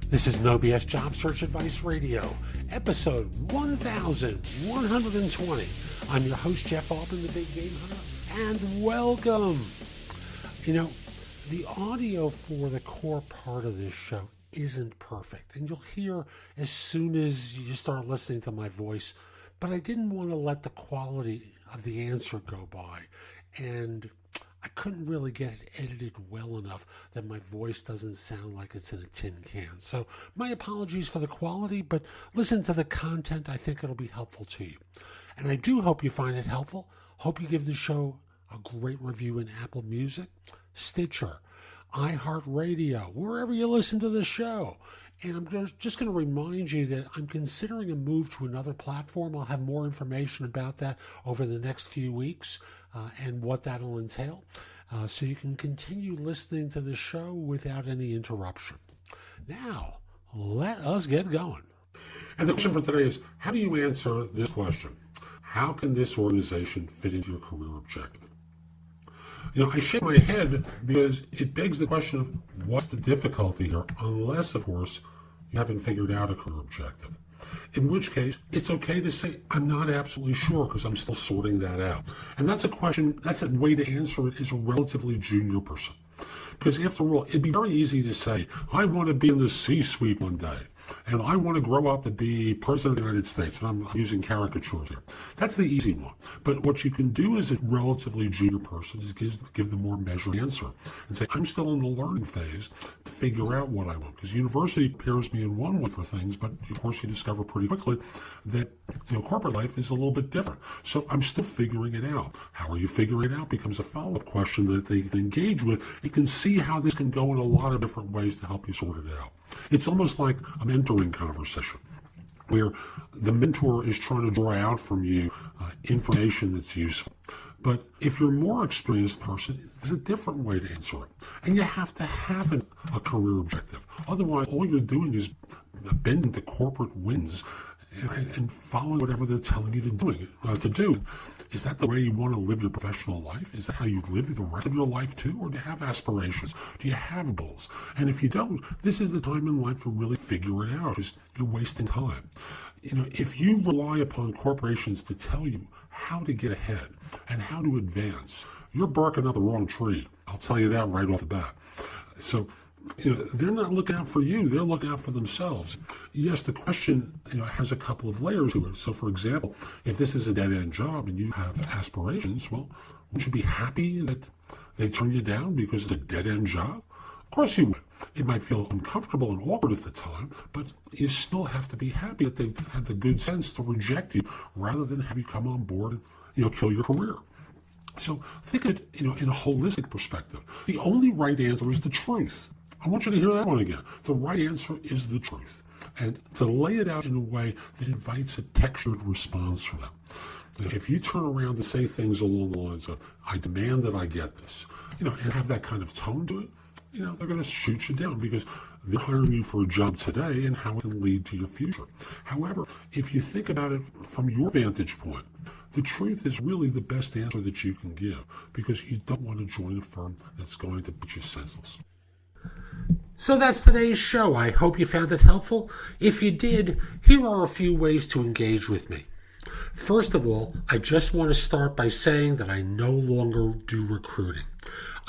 This is No BS Job Search Advice Radio, episode 1120. I'm your host, Jeff Altman, the Big Game Hunter, and welcome. You know, the audio for the core part of this show isn't perfect, and you'll hear as soon as you start listening to my voice, but I didn't want to let the quality of the answer go by, and I couldn't really get it edited well enough that my voice doesn't sound like it's in a tin can. So my apologies for the quality, but listen to the content. I think it'll be helpful to you. And I do hope you find it helpful. Hope you give the show a great review in Apple Music, Stitcher, iHeartRadio, wherever you listen to the show. And I'm just going to remind you that I'm considering a move to another platform. I'll have more information about that over the next few weeks and what that'll entail. So you can continue listening to the show without any interruption. Now, let us get going. And the question for today is, how do you answer this question? How can this organization fit into your career objective? You know, I shake my head because it begs the question of what's the difficulty here, unless, of course, you haven't figured out a career objective. In which case, it's okay to say, I'm not absolutely sure because I'm still sorting that out. And that's a question, that's a way to answer it as a relatively junior person. Because after all, it'd be very easy to say, I want to be in the C-suite one day, and I want to grow up to be President of the United States, and I'm using caricatures here. That's the easy one. But what you can do as a relatively junior person is give the more measured answer and say, I'm still in the learning phase to figure out what I want. Because university prepares me in one way for things, but of course you discover pretty quickly that corporate life is a little bit different. So I'm still figuring it out. How are you figuring it out becomes a follow-up question that they can engage with. You can see how this can go in a lot of different ways to help you sort it out. It's almost like a mentoring conversation where the mentor is trying to draw out from you information that's useful. But if you're a more experienced person, there's a different way to answer it. And you have to have a career objective. Otherwise, all you're doing is bending to corporate winds and following whatever they're telling you to do. Is that the way you want to live your professional life? Is that how you live the rest of your life too? Or do you have aspirations? Do you have goals? And if you don't, this is the time in life to really figure it out, because you're wasting time. If you rely upon corporations to tell you how to get ahead and how to advance, you're barking up the wrong tree. I'll tell you that right off the bat. So they're not looking out for you. They're looking out for themselves. Yes, the question has a couple of layers to it. So, for example, if this is a dead-end job and you have aspirations, well, wouldn't you be happy that they turn you down because it's a dead-end job? Of course you would. It might feel uncomfortable and awkward at the time, but you still have to be happy that they've had the good sense to reject you rather than have you come on board and kill your career. So think of it in a holistic perspective. The only right answer is the truth. I want you to hear that one again. The right answer is the truth. And to lay it out in a way that invites a textured response from them. If you turn around to say things along the lines of, I demand that I get this, and have that kind of tone to it, they're going to shoot you down because they're hiring you for a job today and how it can lead to your future. However, if you think about it from your vantage point, the truth is really the best answer that you can give because you don't want to join a firm that's going to put you senseless. So that's today's show. I hope you found it helpful. If you did, here are a few ways to engage with me. First of all, I just want to start by saying that I no longer do recruiting.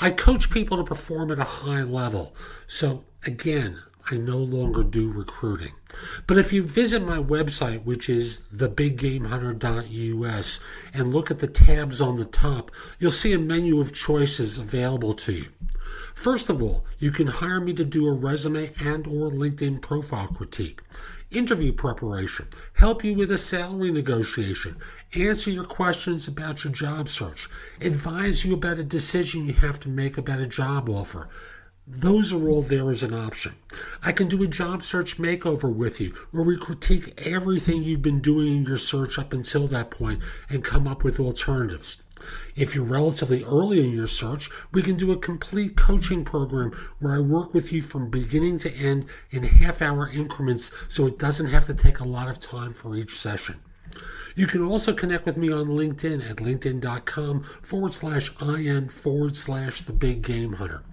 I coach people to perform at a high level. So again, I no longer do recruiting. But if you visit my website, which is thebiggamehunter.us, and look at the tabs on the top, you'll see a menu of choices available to you. First of all, you can hire me to do a resume and or LinkedIn profile critique, interview preparation, help you with a salary negotiation, answer your questions about your job search, advise you about a decision you have to make about a job offer. Those are all there as an option. I can do a job search makeover with you where we critique everything you've been doing in your search up until that point and come up with alternatives. If you're relatively early in your search, we can do a complete coaching program where I work with you from beginning to end in half-hour increments so it doesn't have to take a lot of time for each session. You can also connect with me on LinkedIn at linkedin.com/IN/The Big Game Hunter.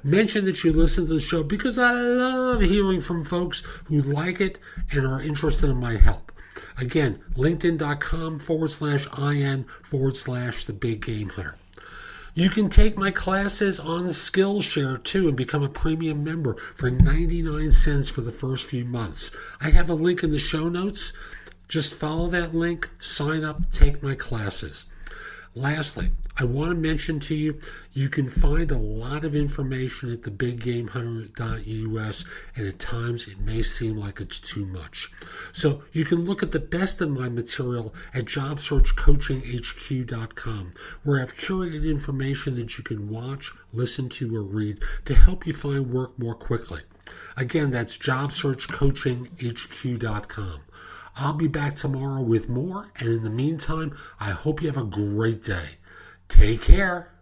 Mention that you listen to the show because I love hearing from folks who like it and are interested in my help. Again, linkedin.com/IN/The Big Game Hunter. You can take my classes on Skillshare too and become a premium member for 99 cents for the first few months. I have a link in the show notes. Just follow that link, sign up, take my classes. Lastly, I want to mention to you, you can find a lot of information at thebiggamehunter.us, and at times it may seem like it's too much. So you can look at the best of my material at jobsearchcoachinghq.com, where I've curated information that you can watch, listen to, or read to help you find work more quickly. Again, that's jobsearchcoachinghq.com. I'll be back tomorrow with more, and in the meantime, I hope you have a great day. Take care.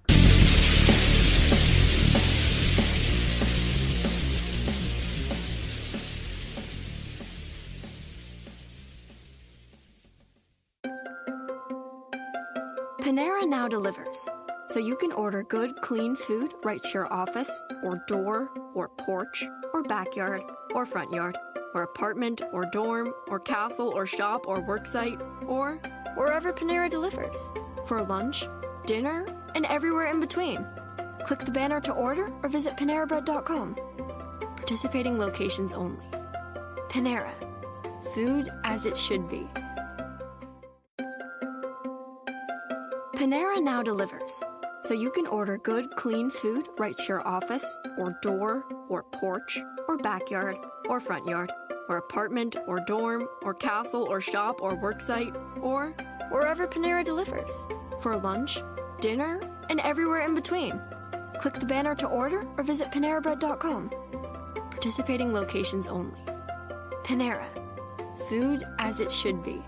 Panera now delivers, so you can order good, clean food right to your office, or door, or porch, or backyard, or front yard, or apartment, or dorm, or castle, or shop, or worksite, or wherever Panera delivers. For lunch, dinner, and everywhere in between. Click the banner to order or visit PaneraBread.com. Participating locations only. Panera. Food as it should be. Panera now delivers, so you can order good, clean food right to your office, or door, or porch, or backyard, or front yard, or apartment, or dorm, or castle, or shop, or worksite, or wherever Panera delivers. For lunch, dinner, and everywhere in between. Click the banner to order or visit PaneraBread.com. Participating locations only. Panera. Food as it should be.